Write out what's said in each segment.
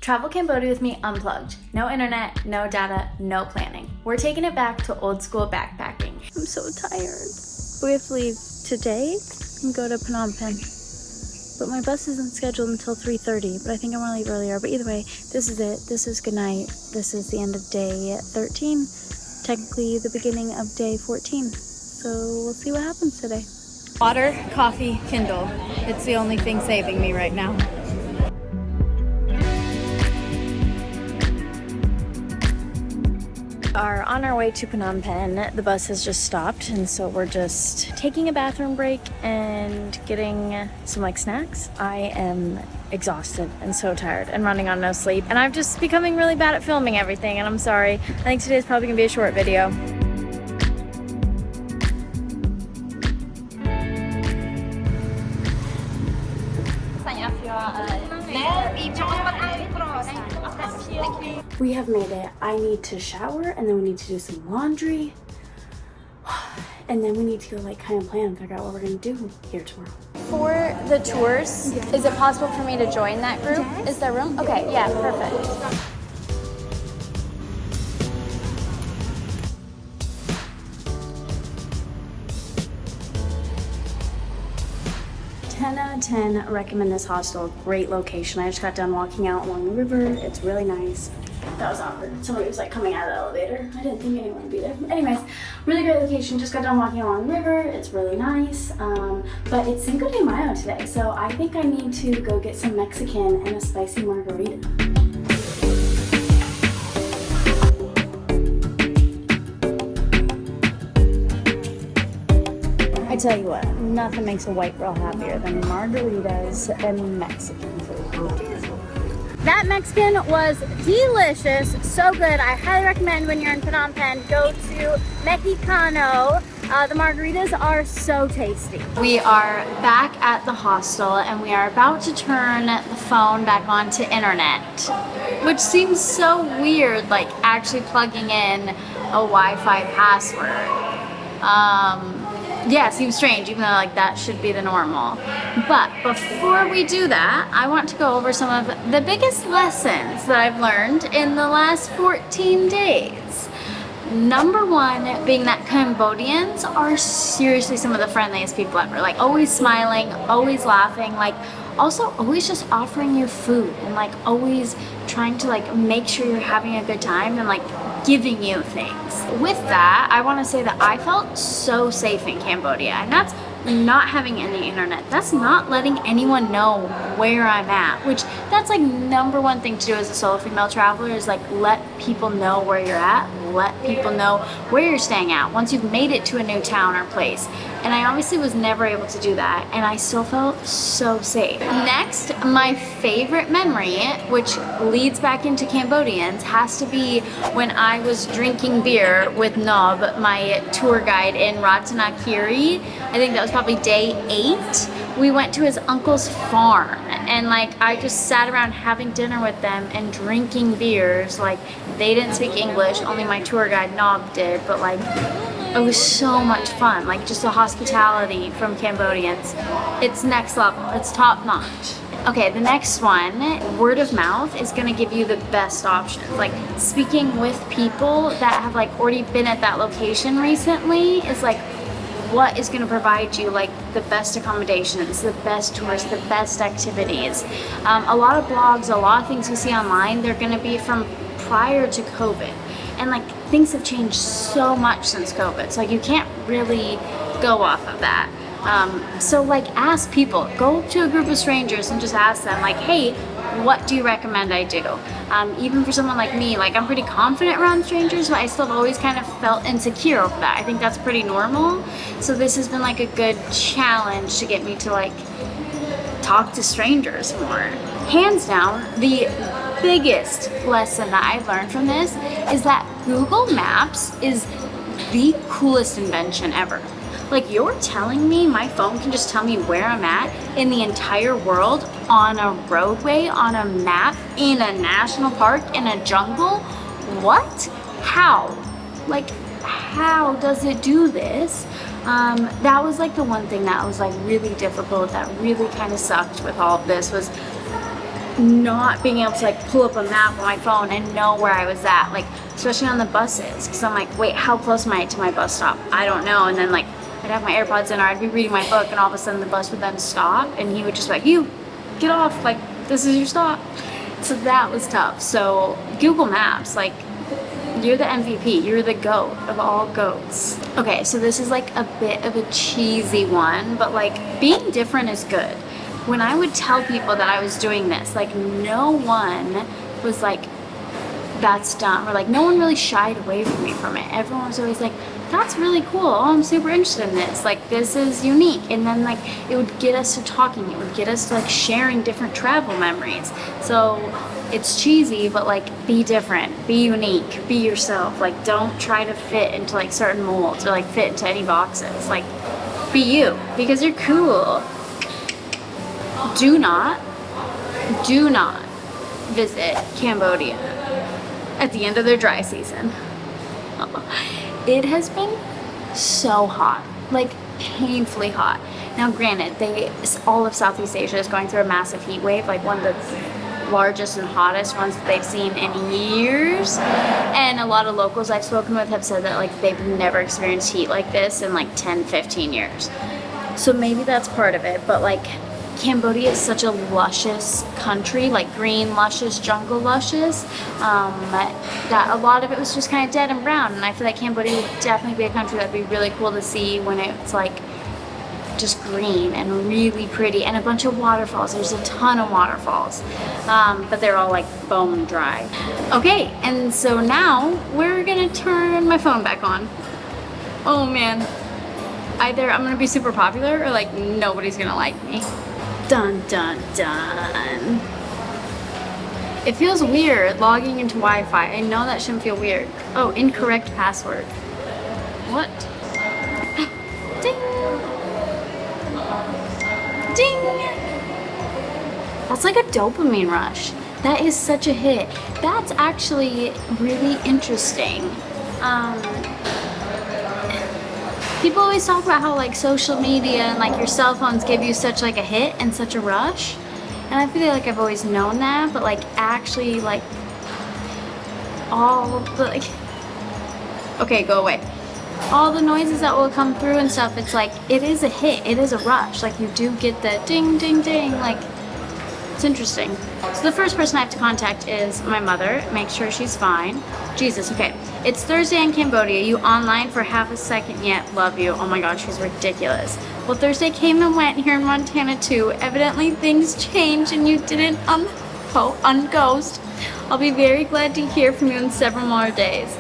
Travel Cambodia with me unplugged. No internet, no data, no planning. We're taking it back to old school backpacking. I'm so tired. We have to leave today and go to Phnom Penh. But my bus isn't scheduled until 3:30, but I think I'm gonna leave earlier. But either way, this is it. This is good night. This is the end of day 13. Technically the beginning of day 14. So we'll see what happens today. Water, coffee, Kindle. It's the only thing saving me right now. Are on our way to Phnom Penh. The bus has just stopped, and so we're just taking a bathroom break and getting some snacks. I am exhausted and so tired and running on no sleep, and I'm just becoming really bad at filming everything, and I'm sorry. I think today's probably gonna be a short video. We have made it. I need to shower, and then we need to do some laundry, and then we need to go kind of plan and figure out what we're gonna do here tomorrow. For the tours, is it possible for me to join that group? Yes. Is there room? Okay, yeah, perfect. 10 out of 10, recommend this hostel. Great location. I just got done walking out along the river. It's really nice. That was awkward. Somebody was coming out of the elevator. I didn't think anyone would be there. But anyways, really great location. Just got done walking along the river. It's really nice. But it's Cinco de Mayo today, so I think I need to go get some Mexican and a spicy margarita. I tell you what, nothing makes a white girl happier than margaritas and Mexican food. That Mexican was delicious, so good. I highly recommend when you're in Phnom Penh, go to Mexicano. The margaritas are so tasty. We are back at the hostel, and we are about to turn the phone back on to internet, which seems so weird, actually plugging in a Wi-Fi password. Yeah, it seems strange, even though that should be the normal. But before we do that, I want to go over some of the biggest lessons that I've learned in the last 14 days. Number one being that Cambodians are seriously some of the friendliest people ever. Always smiling, always laughing, also always just offering you food and always trying to make sure you're having a good time and giving you things. With that, I want to say that I felt so safe in Cambodia, and that's not having any internet. That's not letting anyone know where I'm at, which that's number one thing to do as a solo female traveler is let people know where you're at, let people know where you're staying at once you've made it to a new town or place. And I obviously was never able to do that, and I still felt so safe. Next, my favorite memory, which leads back into Cambodians, has to be when I was drinking beer with Nob, my tour guide in Ratanakiri. I think that was probably day 8. We went to his uncle's farm, and I just sat around having dinner with them and drinking beers. They didn't speak English, only my tour guide Nob did, but it was so much fun. Just the hospitality from Cambodians. It's next level. It's top notch. Okay, the next one, word of mouth is gonna give you the best options. Speaking with people that have already been at that location recently is what is gonna provide you the best accommodations, the best tours, the best activities. A lot of blogs, a lot of things you see online, they're gonna be from prior to COVID. And things have changed so much since COVID, so you can't really go off of that. So ask people, go to a group of strangers and just ask them hey, what do you recommend I do? Even for someone like me, I'm pretty confident around strangers, but I still have always kind of felt insecure over that. I think that's pretty normal. So this has been a good challenge to get me to talk to strangers more. Hands down, the biggest lesson that I've learned from this is that Google Maps is the coolest invention ever. You're telling me my phone can just tell me where I'm at in the entire world, on a roadway, on a map, in a national park, in a jungle? What? How? How does it do this? That was the one thing that was really difficult, that really kind of sucked with all of this, was not being able to like pull up a map on my phone and know where I was at, like especially on the buses, because I'm like, wait, how close am I to my bus stop? I don't know. And then like I'd have my AirPods in, or I'd be reading my book, and all of a sudden the bus would then stop, and he would just be like, you get off, like this is your stop. So that was tough. So Google Maps, like, you're the MVP, you're the goat of all goats. Okay, so this is like a bit of a cheesy one, but like being different is good. When I would tell people that I was doing this, like no one was like, that's dumb, or like no one really shied away from me from it. Everyone was always like, that's really cool, oh, I'm super interested in this, like this is unique. And then like it would get us to talking, it would get us to like sharing different travel memories. So it's cheesy, but like be different, be unique, be yourself. Like don't try to fit into like certain molds or like fit into any boxes. Like be you, because you're cool. Do not visit Cambodia at the end of their dry season. It has been so hot, like painfully hot. Now granted, all of Southeast Asia is going through a massive heat wave, like one of the largest and hottest ones that they've seen in years. And a lot of locals I've spoken with have said that like they've never experienced heat like this in like 10, 15 years. So maybe that's part of it, but like Cambodia is such a luscious country, like green, luscious, jungle luscious, that a lot of it was just kind of dead and brown. And I feel like Cambodia would definitely be a country that'd be really cool to see when it's like just green and really pretty, and a bunch of waterfalls. There's a ton of waterfalls, but they're all like bone dry. Okay, and so now we're gonna turn my phone back on. Oh man, either I'm gonna be super popular or like nobody's gonna like me. Dun dun dun. It feels weird logging into Wi-Fi. I know that shouldn't feel weird. Oh, incorrect password. What? Ding! Ding! That's like a dopamine rush. That is such a hit. That's actually really interesting. People always talk about how like social media and like your cell phones give you such like a hit and such a rush. And I feel like I've always known that, but like actually like all the like, okay, go away. All the noises that will come through and stuff, it's like, it is a hit, it is a rush. Like you do get the ding, ding, ding, like it's interesting. So the first person I have to contact is my mother, make sure she's fine. Jesus, okay. It's Thursday in Cambodia. You online for half a second yet? Love you. Oh my god, she's ridiculous. Well, Thursday came and went here in Montana too. Evidently things changed and you didn't unghost. I'll be very glad to hear from you in several more days.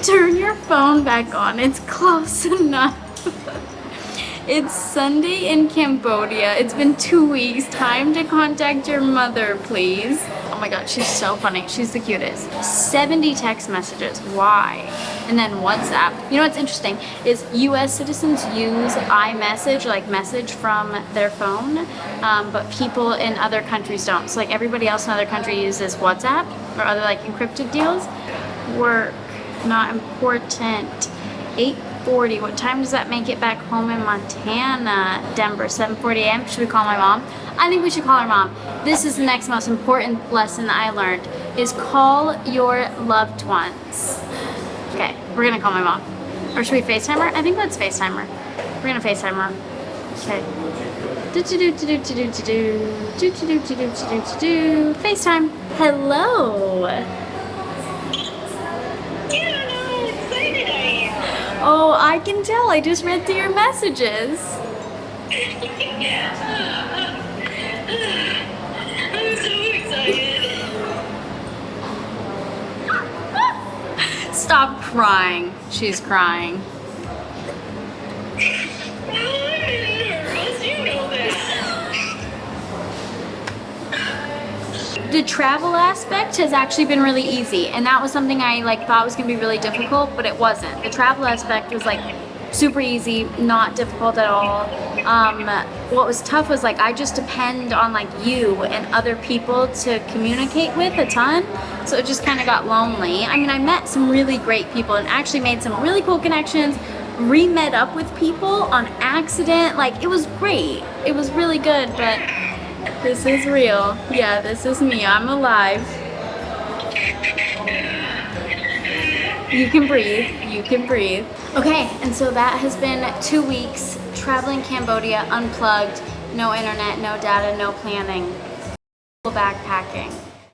Turn your phone back on. It's close enough. It's Sunday in Cambodia. It's been 2 weeks. Time to contact your mother, please. Oh my god, she's so funny. She's the cutest. 70 text messages. Why? And then WhatsApp. You know what's interesting is US citizens use iMessage, like message from their phone, but people in other countries don't. So like everybody else in other countries uses WhatsApp or other like encrypted deals. Work. Not important. 8:40. What time does that make it back home in Montana? Denver, 7:40 a.m. Should we call my mom? I think we should call our mom. This is the next most important lesson I learned, is call your loved ones. Okay, we're gonna call my mom. Or should we FaceTime her? I think let's FaceTime her. We're gonna FaceTime her. Okay. FaceTime. Hello. Oh, I can tell. I just read through your messages. I'm so excited. Stop crying. She's crying. The travel aspect has actually been really easy, and that was something I like thought was gonna be really difficult, but it wasn't. The travel aspect was like super easy, not difficult at all. What was tough was like I just depend on like you and other people to communicate with a ton, so it just kind of got lonely. I mean, I met some really great people and actually made some really cool connections, re-met up with people on accident. Like it was great, it was really good, but This is real. Yeah, this is me. I'm alive. You can breathe. You can breathe. Okay, and so that has been 2 weeks traveling Cambodia unplugged, no internet, no data, no planning, backpacking.